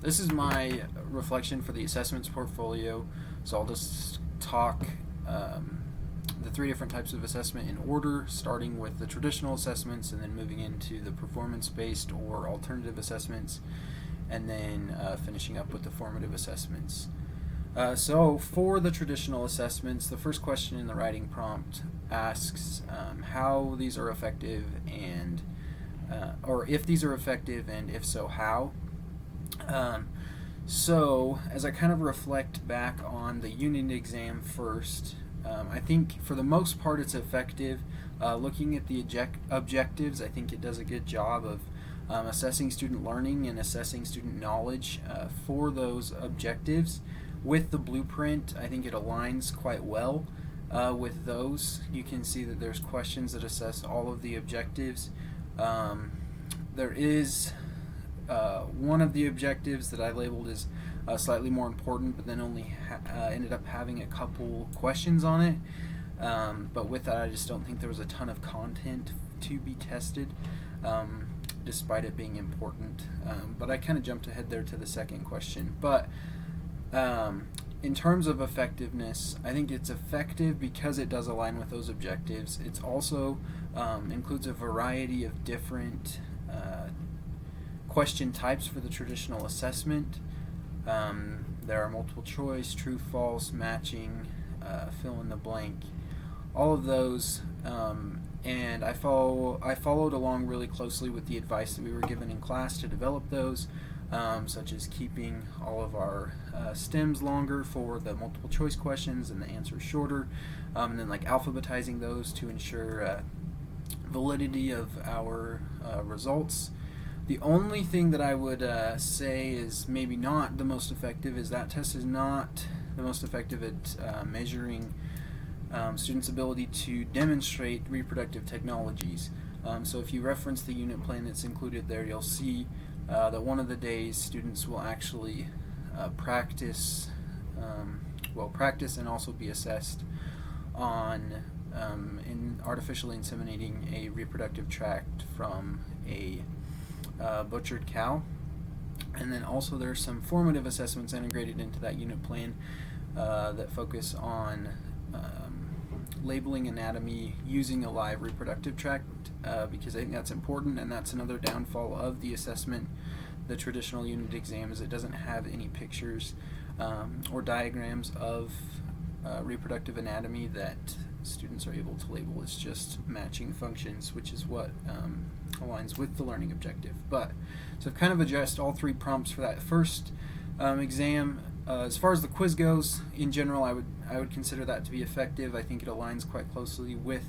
This is my reflection for the assessments portfolio, so I'll just talk the three different types of assessment in order, starting with the traditional assessments and then moving into the performance-based or alternative assessments, and then finishing up with the formative assessments. So for the traditional assessments, the first question in the writing prompt asks how these are effective and or if these are effective, and if so, how. So as I kind of reflect back on the unit exam first, I think for the most part it's effective. Looking at the objectives, I think it does a good job of assessing student learning and assessing student knowledge for those objectives. With the blueprint, I think it aligns quite well with those. You can see that there's questions that assess all of the objectives. There is one of the objectives that I labeled as slightly more important, but then only ended up having a couple questions on it. But with that, I just don't think there was a ton of content to be tested, despite it being important. But I kind of jumped ahead there to the second question. But in terms of effectiveness, I think it's effective because it does align with those objectives. It's also includes a variety of different question types for the traditional assessment. There are multiple choice, true, false, matching, fill in the blank, all of those. And I followed along really closely with the advice that we were given in class to develop those, such as keeping all of our stems longer for the multiple choice questions and the answers shorter, and then like alphabetizing those to ensure validity of our results. The only thing that I would say is maybe not the most effective is that test is not the most effective at measuring students' ability to demonstrate reproductive technologies. So if you reference the unit plan that's included there, you'll see that one of the days students will actually practice and also be assessed on in artificially inseminating a reproductive tract from a butchered cow. And then also there's some formative assessments integrated into that unit plan that focus on labeling anatomy using a live reproductive tract, because I think that's important, and that's another downfall of the assessment, the traditional unit exam, is it doesn't have any pictures or diagrams of reproductive anatomy that students are able to label. It's just matching functions, which is what aligns with the learning objective. But so I've kind of addressed all three prompts for that first exam. As far as the quiz goes, in general, I would consider that to be effective. I think it aligns quite closely with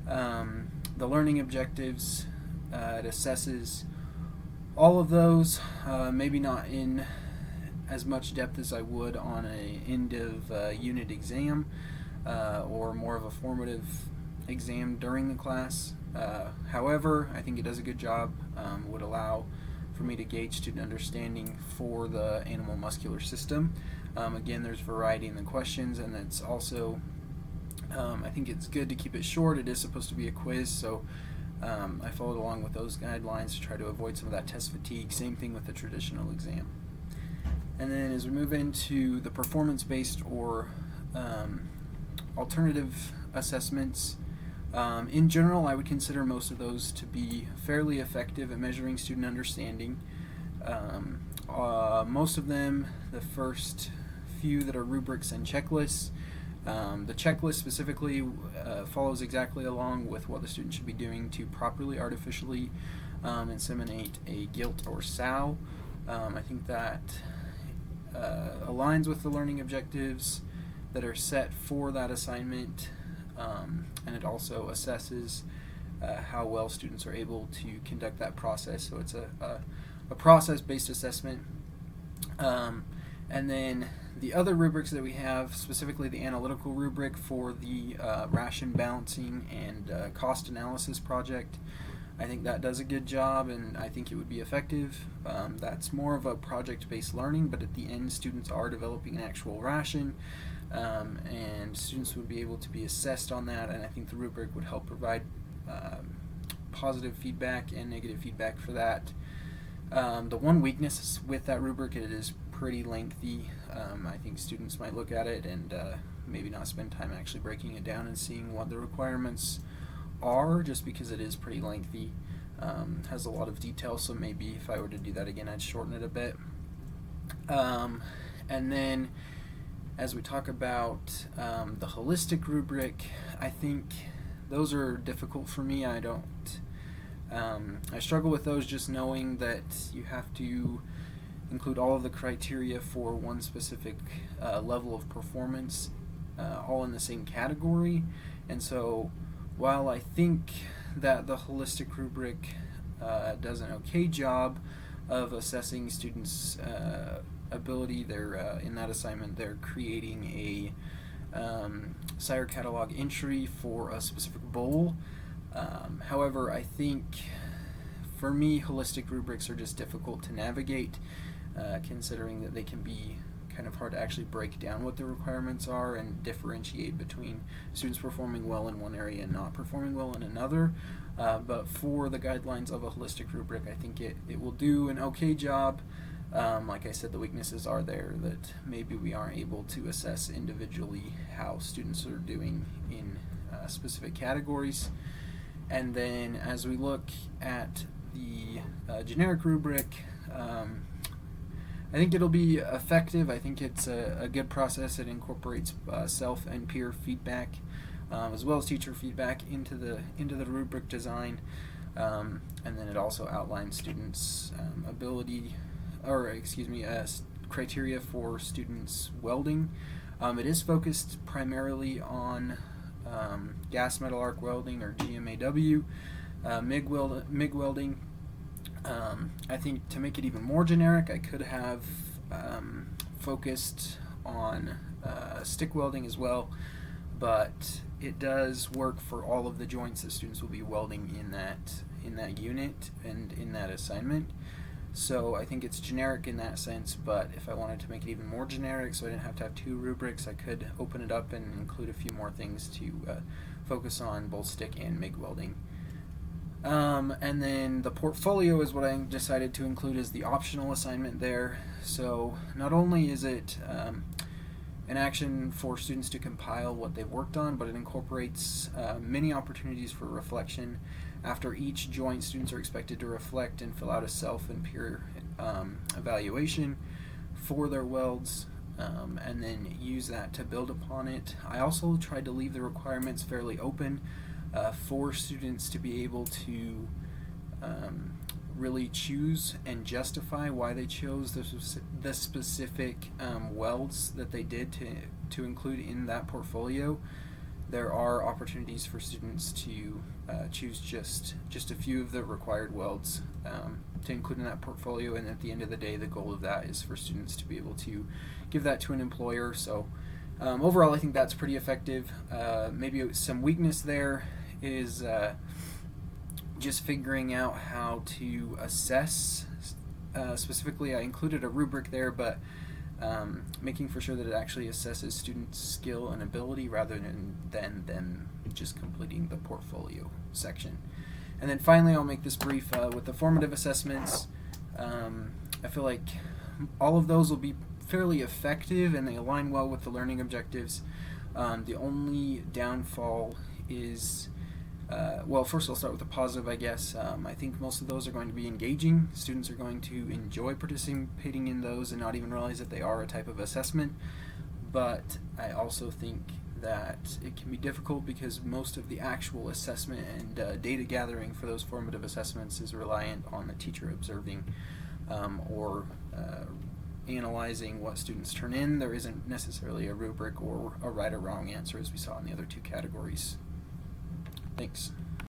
the learning objectives. It assesses all of those, maybe not in as much depth as I would on a end of unit exam, or more of a formative exam during the class. However, I think it does a good job, would allow for me to gauge student understanding for the animal muscular system. Again, there's variety in the questions, and it's also, I think it's good to keep it short. It is supposed to be a quiz, so I followed along with those guidelines to try to avoid some of that test fatigue. Same thing with the traditional exam. And then as we move into the performance-based or alternative assessments, in general, I would consider most of those to be fairly effective at measuring student understanding. Most of them, the first few that are rubrics and checklists, the checklist specifically follows exactly along with what the student should be doing to properly artificially inseminate a gilt or sow. I think that aligns with the learning objectives that are set for that assignment, and it also assesses how well students are able to conduct that process. So it's a process-based assessment. And then the other rubrics that we have, specifically the analytical rubric for the ration balancing and cost analysis project, I think that does a good job, and I think it would be effective. That's more of a project-based learning, but at the end students are developing an actual ration, and students would be able to be assessed on that, and I think the rubric would help provide positive feedback and negative feedback for that. The one weakness with that rubric, it is pretty lengthy. I think students might look at it and maybe not spend time actually breaking it down and seeing what the requirements are, just because it is pretty lengthy. Has a lot of detail, so maybe if I were to do that again, I'd shorten it a bit. And then as we talk about the holistic rubric, I think those are difficult for me. I struggle with those, just knowing that you have to include all of the criteria for one specific level of performance, all in the same category. And so while I think that the holistic rubric does an okay job of assessing students' ability, in that assignment they're creating a SIRE catalog entry for a specific bowl. However, I think for me, holistic rubrics are just difficult to navigate, considering that they can be kind of hard to actually break down what the requirements are and differentiate between students performing well in one area and not performing well in another. But for the guidelines of a holistic rubric, I think it will do an okay job. Like I said, the weaknesses are there, that maybe we aren't able to assess individually how students are doing in specific categories. And then as we look at the generic rubric, I think it'll be effective. I think it's a good process. It incorporates self and peer feedback, as well as teacher feedback into the rubric design, and then it also outlines students' criteria for students welding. It is focused primarily on gas metal arc welding, or GMAW, MIG welding. I think to make it even more generic, I could have focused on stick welding as well, but it does work for all of the joints that students will be welding in that unit and in that assignment. So I think it's generic in that sense, but if I wanted to make it even more generic so I didn't have to have two rubrics, I could open it up and include a few more things to focus on both stick and MIG welding. And then the portfolio is what I decided to include as the optional assignment there. So not only is it an action for students to compile what they've worked on, but it incorporates many opportunities for reflection. After each joint, students are expected to reflect and fill out a self and peer evaluation for their welds, and then use that to build upon it. I also tried to leave the requirements fairly open for students to be able to really choose and justify why they chose the specific welds that they did to include in that portfolio. There are opportunities for students to choose just a few of the required welds to include in that portfolio, and at the end of the day, the goal of that is for students to be able to give that to an employer. So overall, I think that's pretty effective. Maybe some weakness there is just figuring out how to assess. Specifically, I included a rubric there, but making for sure that it actually assesses students' skill and ability rather than them just completing the portfolio section. And then finally, I'll make this brief with the formative assessments. I feel like all of those will be fairly effective and they align well with the learning objectives. The only downfall is, well, first I'll start with the positive, I guess. I think most of those are going to be engaging. Students are going to enjoy participating in those and not even realize that they are a type of assessment. But I also think that it can be difficult because most of the actual assessment and data gathering for those formative assessments is reliant on the teacher observing or analyzing what students turn in. There isn't necessarily a rubric or a right or wrong answer as we saw in the other two categories. Thanks.